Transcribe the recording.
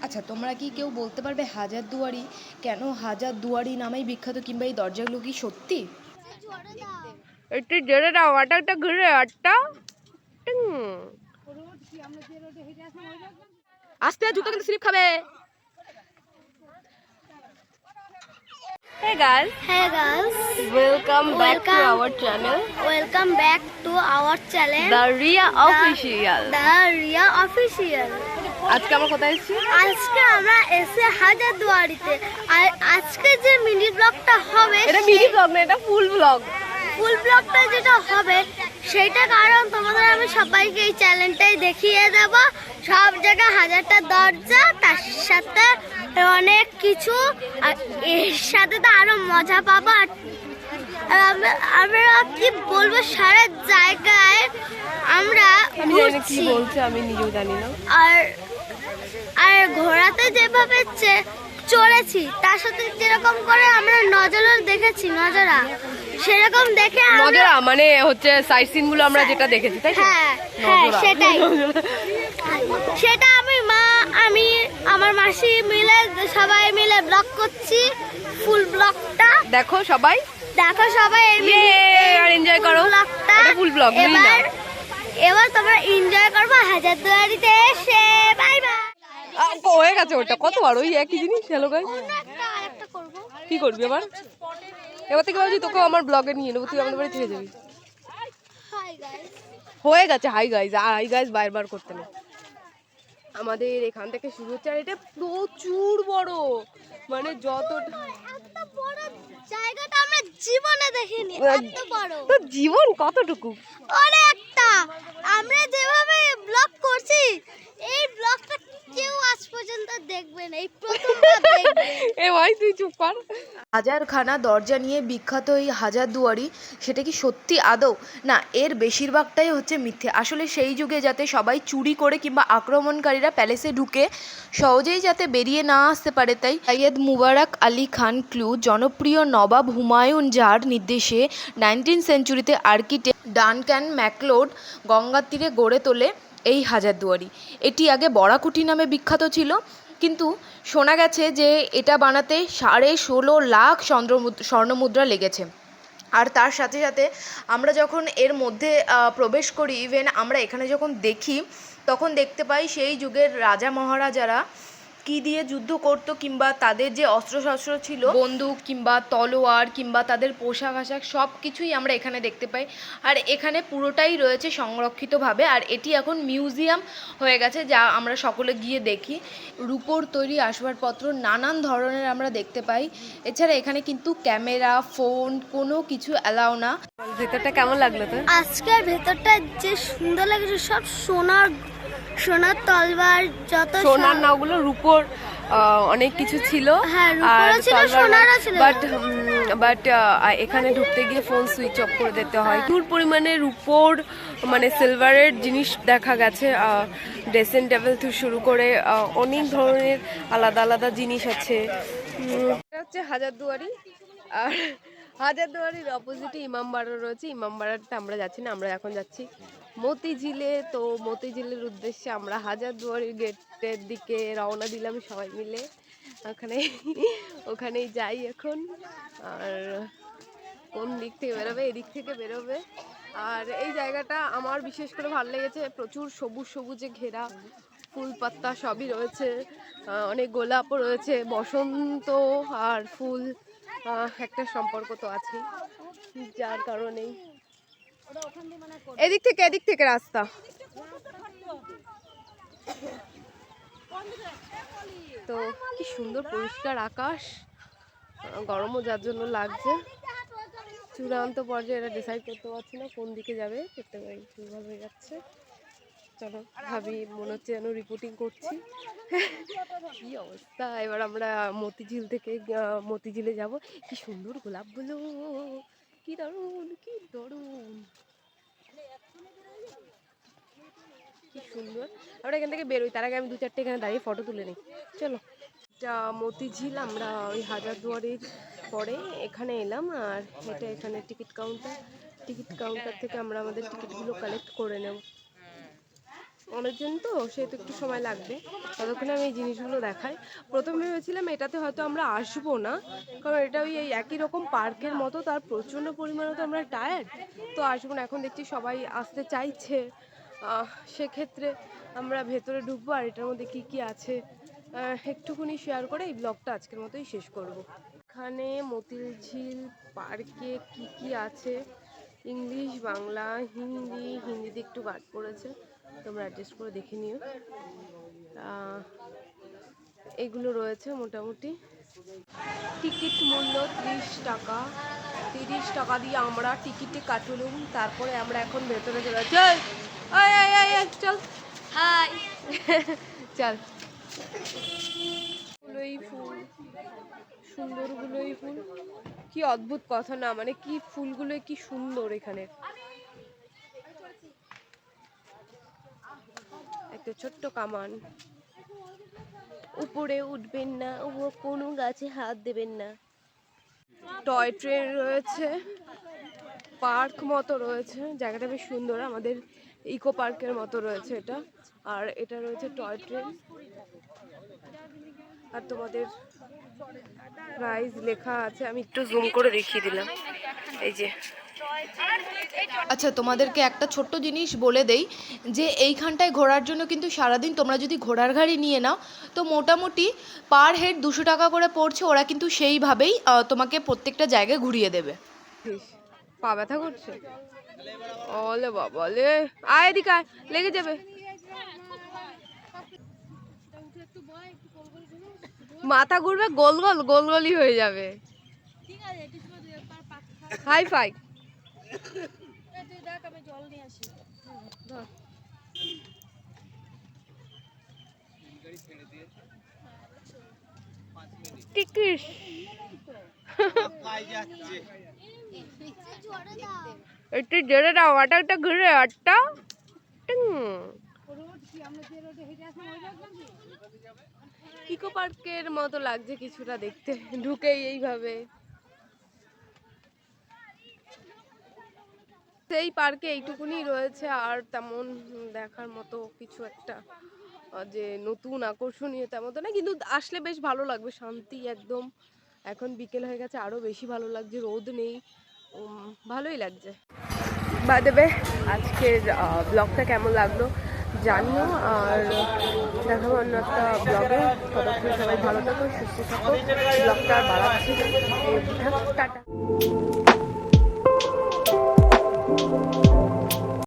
আচ্ছা, তোমরা কি কেউ বলতে পারবে হাজারদুয়ারি কেন হাজারদুয়ারি নামেই বিখ্যাত, কিংবা এই দরজাগুলো কি সত্যি? একটু জোরে দাও, আটাটা ঘুরে আটটা। আস্তে জুতো কিন্তু স্লিপ খাবে। Hey guys. Hey guys, Welcome back to our channel. welcome back to our channel. The Ria Official. The Ria Official. আজকে আমরা কোথায় এসেছি? আজকে আমরা এসে হাজারদুয়ারিতে, আর আজকে যে মিনি ব্লগটা হবে, এটা মিনি ব্লগ না, এটা ফুল ব্লগ। ফুল ব্লগটা যেটা হবে সেটা কারণ তোমাদের আমি সবাইকে এই চ্যানেলটাই দেখিয়ে দেব। সব জায়গায় হাজারটা দরজা, তার সাথে অনেক কিছু, আর এর সাথে তো আরো মজা পাবো। আর আমরা কি বলবো, সারা জায়গায় আমরা কি বলছে আমি নিজেও জানি না। আর আর ঘোড়াতে যেভাবে চড়েছি, তার সাথে যেরকম করে আমরা নজরা দেখেছি, নজরা সেরকম দেখে নজরা মানে হচ্ছে সাইট সিন গুলো আমরা যেটা দেখেছি, তাই তো? হ্যাঁ হ্যাঁ, সেটাই। সেটা আমি আমার মাসি মিলে সবাই মিলে ব্লগ করছি, ফুল ব্লগটা দেখো সবাই, আর এনজয় করো। এটা ফুল ব্লগ নেই না। এবার তোমরা এনজয় করবে হাজারদুয়ারিতে এসে। Bye bye. হয়ে গেছে ওটা কতবার ওই একই জিনিস। হ্যালো গাইস, কি করবি এবার? এবার থেকে ভাবছি তোকে আমার ব্লগে নিয়ে নেবো, তুই আমাদের বাড়ি থেকে যাবি। হয়ে গেছে হাই গাইস বারবার করতে নেই। আমাদের এখান থেকে শুরু হচ্ছে, আর এটা প্রচুর বড়, মানে যতটা জায়গাটা আমরা জীবনে দেখিনি, এত বড়। তোর জীবন কতটুকু? অনেকটা। আমরা যেভাবে ব্লগ করছি, এই ব্লগটা কেউ আজ পর্যন্ত দেখবে না, এই প্রথমবার দেখবে। এ ভাই তুই চুপ কর। হাজারখানা দরজা নিয়ে বিখ্যাত এই হাজারদুয়ারি, সেটা কি সত্যি আদৌ? না, এর বেশিরভাগটাই হচ্ছে মিথ্যে। আসলে সেই যুগে যাতে সবাই চুরি করে কিংবা আক্রমণকারীরা প্যালেসে ঢুকে সহজেই যাতে বেরিয়ে না আসতে পারে, তাই সৈয়দ মুবারক আলী খান ক্লু, জনপ্রিয় নবাব হুমায়ুন যার নির্দেশে 19th সেঞ্চুরিতে আর্কিটেক্ট ডানক্যান ম্যাকলোড গঙ্গার তীরে গড়ে তোলে এই হাজারদুয়ারি। এটি আগে বরাকুটি নামে বিখ্যাত ছিল, কিন্তু শোনা গেছে যে এটা বানাতে 16.5 লাখ স্বর্ণমুদ্রা লেগেছে। আর তার সাথে সাথে আমরা যখন এর মধ্যে প্রবেশ করি, ইভেন আমরা এখানে যখন দেখি, তখন দেখতে পাই সেই যুগের রাজা মহারাজারা কী দিয়ে যুদ্ধ করতো, কিংবা তাদের যে অস্ত্রশস্ত্র ছিল, বন্দুক কিংবা তলোয়ার কিংবা তাদের পোশাক আশাক, সব কিছুই আমরা এখানে দেখতে পাই। আর এখানে পুরোটাই রয়েছে সংরক্ষিতভাবে, আর এটি এখন মিউজিয়াম হয়ে গেছে, যা আমরা সকলে গিয়ে দেখি। রূপোর তৈরি আসবাবপত্র নানান ধরনের আমরা দেখতে পাই। এছাড়া এখানে কিন্তু ক্যামেরা, ফোন কোনো কিছু অ্যালাউ না। ভেতরটা কেমন লাগলো তোর? আজকের ভেতরটা যে সুন্দর লাগছে, সব সোনার তলবার, যত সোনার না, ওগুলো রূপোর অনেক কিছু ছিল। হ্যাঁ, রূপোরও ছিল, সোনারও ছিল। বাট এখানে ঢুকতে গিয়ে ফোন সুইচ অফ করে দিতে হয়। প্রচুর পরিমাণে রূপোর মানে সিলভারের জিনিস দেখা গেছে, ড্রেসিং টেবিল থেকে শুরু করে অনেক ধরনের আলাদা আলাদা জিনিস আছে। এটা হচ্ছে হাজারদুয়ারি, আর হাজারদুয়ারির অপোজিটে ইমামবাড়া রয়েছে। ইমামবাড়াতে আমরা যাচ্ছি না, আমরা এখন যাচ্ছি মতিঝিলে। তো মতিঝিলের উদ্দেশ্যে আমরা হাজারদুয়ারির গেটের দিকে রওনা দিলাম সবাই মিলে। ওখানেই যাই এখন। আর কোন দিক থেকে বেরোবে? এদিক থেকে বেরোবে। আর এই জায়গাটা আমার বিশেষ করে ভালো লেগেছে, প্রচুর সবুজে ঘেরা, ফুল পাতা সবই রয়েছে, অনেক গোলাপও রয়েছে। বসন্ত আর ফুল একটা সম্পর্ক তো আছে, যার কারণেই এদিক থেকে রাস্তা। তো কি সুন্দর পরিষ্কার আকাশ, গরমও যার জন্য লাগছে। চূড়ান্ত পর্যায়ে এটা ডিসাইড করতে পারছি না কোন দিকে যাবে, করতে পারি ভুলভাল হয়ে যাচ্ছে। চলো ভাবি, মনে হচ্ছে যেন রিপোর্টিং করছি। কি অবস্থা। এবার আমরা মতিঝিলে যাব। কি সুন্দর গোলাপগুলো, কি দারুণ কি সুন্দর। আমরা এখান থেকে বেরোই, তার আগে আমি 2-4টে এখানে দাঁড়িয়ে ফটো তুলে নিই। চলো, এটা মতিঝিল, আমরা ওই হাজারদুয়ারির পরে এখানে এলাম। আর এটা এখানে টিকিট কাউন্টার থেকে আমরা আমাদের টিকিটগুলো কালেক্ট করে নেব। অনেকজন তো সেহেতু একটু সময় লাগবে, ততক্ষণে আমি এই জিনিসগুলো দেখাই। প্রথমে ভেবেছিলাম এটাতে হয়তো আমরা আসবো না, কারণ এটা ওই এই একই রকম পার্কের মতো, তার প্রচণ্ড পরিমাণে তো আমরা টায়ার্ড, তো আসবো না। এখন দেখছি সবাই আসতে চাইছে, সেক্ষেত্রে আমরা ভেতরে ঢুকবো আর এটার মধ্যে কি কি আছে একটুখানি শেয়ার করে এই ব্লগটা আজকের মতোই শেষ করব। এখানে মতিল ঝিল পার্কে কি কি আছে, ইংলিশ, বাংলা, হিন্দিতে একটু গার্ড পড়েছে, তোমরা অ্যাডজাস্ট করে দেখে নিও। এগুলো রয়েছে মোটামুটি। টিকিট মূল্য 30 টাকা। 30 টাকা দিয়ে আমরা টিকিটে কাটলুম, তারপরে আমরা এখন ভেতরে চলে চল চল হাই চল। গুলোই ফুল, সুন্দরগুলোই ফুল, কি অদ্ভুত কথা না, মানে কি ফুলগুলো কি সুন্দর। এখানে একটা ছোট্ট কামান, উপরে উঠবেন না, কোনো গাছে হাত দেবেন না। টয় ট্রেন রয়েছে, পার্ক মতো রয়েছে, জায়গাটা বেশ সুন্দর, আমাদের ইকো পার্কের মতো রয়েছে এটা। আর এটা রয়েছে টয় ট্রেন, আর তোমাদের প্রাইস লেখা আছে, আমি একটু জুম করে দেখিয়ে দিলাম, এই যে। আচ্ছা, তোমাদেরকে একটা ছোট্ট জিনিস বলে দেই যে এইখানটায় ঘোরার জন্য কিন্তু সারাদিন তোমরা যদি ঘোড়ার গাড়ি নিয়ে নাও তো মোটামুটি পার হেড 200 টাকা করে পড়ছে। ওরা কিন্তু সেইভাবেই তোমাকে প্রত্যেকটা জায়গায় ঘুরিয়ে দেবে। পা ব্যথা করছে, ওলে বাবা লে, আয় এদিকে আয়, লেগে যাবে। মাথা ঘুরবে, গোল গোল গোল গোলই হয়ে যাবে। Hi fi. টিকিস একটু জোরে দাও, আটা ঘুরে আটটা। ইকো পার্কের মতো লাগছে কিছুটা দেখতে, ঢুকেই এইভাবে। সেই পার্কে এইটুকুনি রয়েছে, আর তেমন দেখার মতো কিছু একটা যে নতুন আকর্ষণীয় তেমন তো না, কিন্তু আসলে বেশ ভালো লাগবে, শান্তি একদম। এখন বিকেল হয়ে গেছে, আরও বেশি ভালো লাগছে, রোদ নেই, ভালোই লাগছে। বাই দ্য ওয়ে, আজকের ব্লগটা কেমন লাগলো জানিও, আর দেখাবো অন্য একটা ব্লগে। ততক্ষণ সবাই ভালো থাকো, সুস্থ থাকো, ব্লগটা আর বাড়াচ্ছি না, টাটা।